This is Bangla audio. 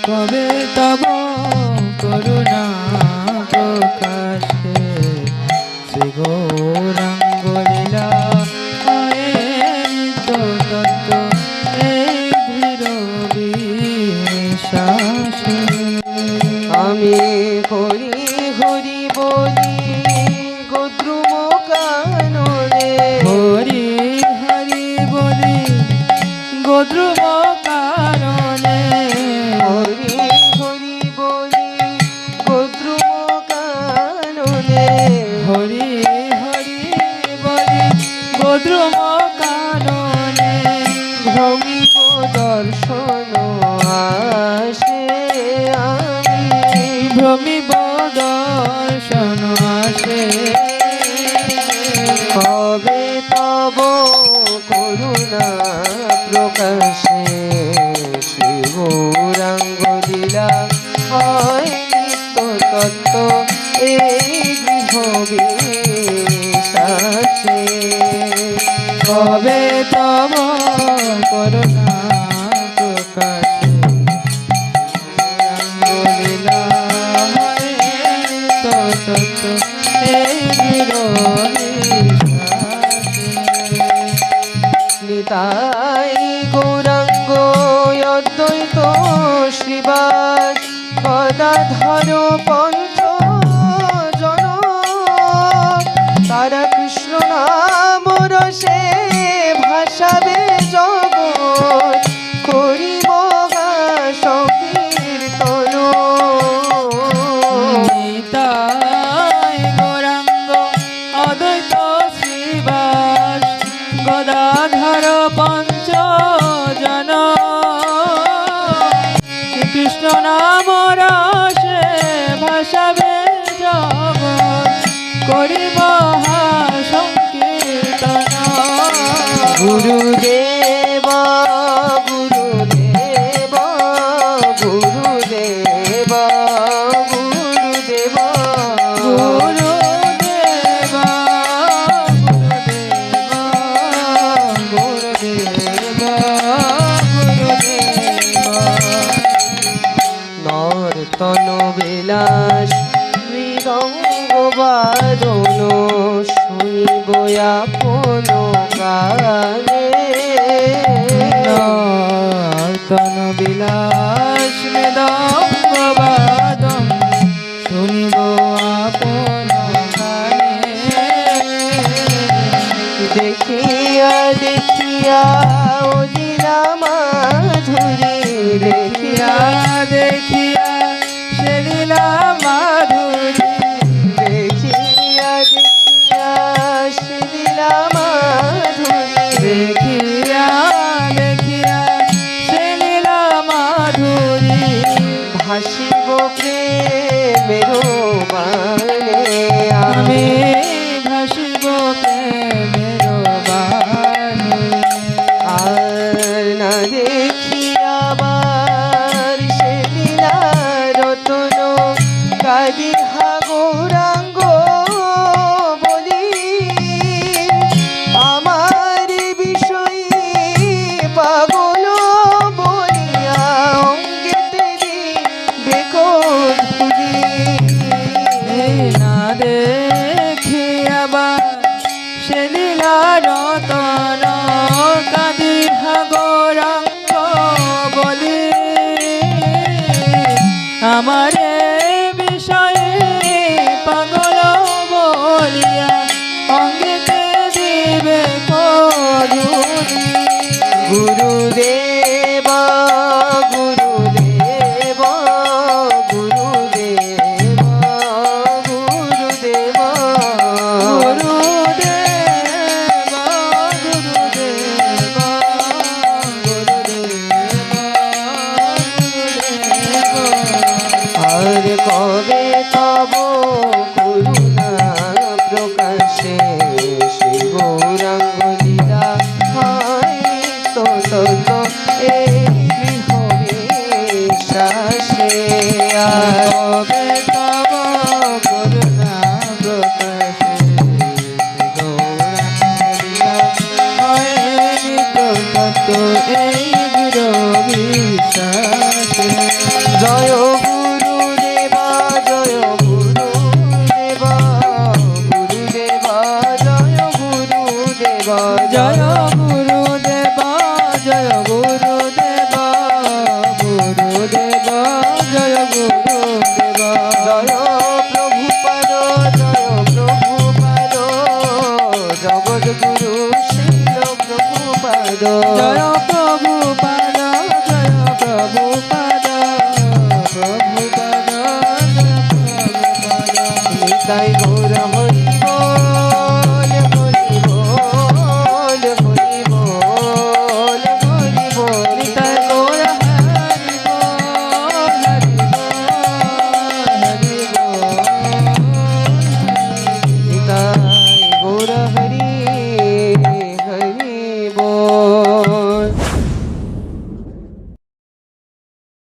কবে তব করুণা প্রকাশে শ্রী গৌরাঙ্গ লীলা তত্ত্ব এই ধীর বিশ্বাসে। আমি হরি হরি বলি গোদ্রুম কাননে, হরি হরি বলি গোদ্রুম কাননে, হরি হরি বলি গোদ্রুম কাননে, হরি হরি বলি গোদ্রুম কাননে, ভ্রমিব দর্শন আসে আমি, ভ্রমিব দর্শন আসে। কবে তব করুণা প্রকাশে শ্রী গৌরাঙ্গ লীলা হয় নিত্য তত্ত্ব এই গৃহ বিশ্বাসে। কবে তব করুণা প্রকাশে লীলা হয় তত্ত্ব এই নিতাই গৌরাঙ্গ অদ্বৈত শ্রীবাস গদাধর পঞ্চ জন, তারা কৃষ্ণ নাম রসে ভাসাবে জগৎ, করি মহা সংকীর্তন। নিতাই গৌরাঙ্গ অদ্বৈত শ্রীবাস গদাধর পঞ্চ জন, কৃষ্ণ নাম রসে ভাসাবে জগৎ, করি মহা সংকীর্তন। গুরুদেব গুরুদেব গুরুদেব গুরুদেব গুরুদেব গুরুদেব গুরুদেব। নর্তন বিলাস মৃদঙ্গ বাদন শুনিব আপন কানে, নর্তন বিলাস মৃদঙ্গ বাদন শুনিব আপন কানে। দেখিয়া দেখিয়া ও লীলা মাধুরী, দেখিয়া দেখিয়া সে লীলা মাধুরী, দেখিয়া দেখিয়া সে লীলা মাধুরী, দেখিয়া দেখিয়া সে লীলা মাধুরী, ভাসিব প্রেমের বাণে আমি ভাসিব প্রেমের বাণে। আর না দেখিয়াবার সে লীলা রতন, কাদিহা গৌরাঙ্গ বলি, আমার বিষয়ে পাগল বলিয়া অঙ্গেতে দিবে ধুলি। না দেখিয়াবা সে লীলা রতন, কাদিহা গৌরাঙ্গ বলি, আমারে বিষয়ে পাগল বলিয়া অঙ্গেতে দিবে ধুলি। গুরুদেব গুরুদেব গুরুদেব গুরুদেব গুরুদেব গুরুদেব গুরুদেব। আর কবে তব করুণা প্রকাশে শ্রী গৌরাঙ্গ লীলা হয় তো তত এই গৃহ বিশ্বাসে। আর কবে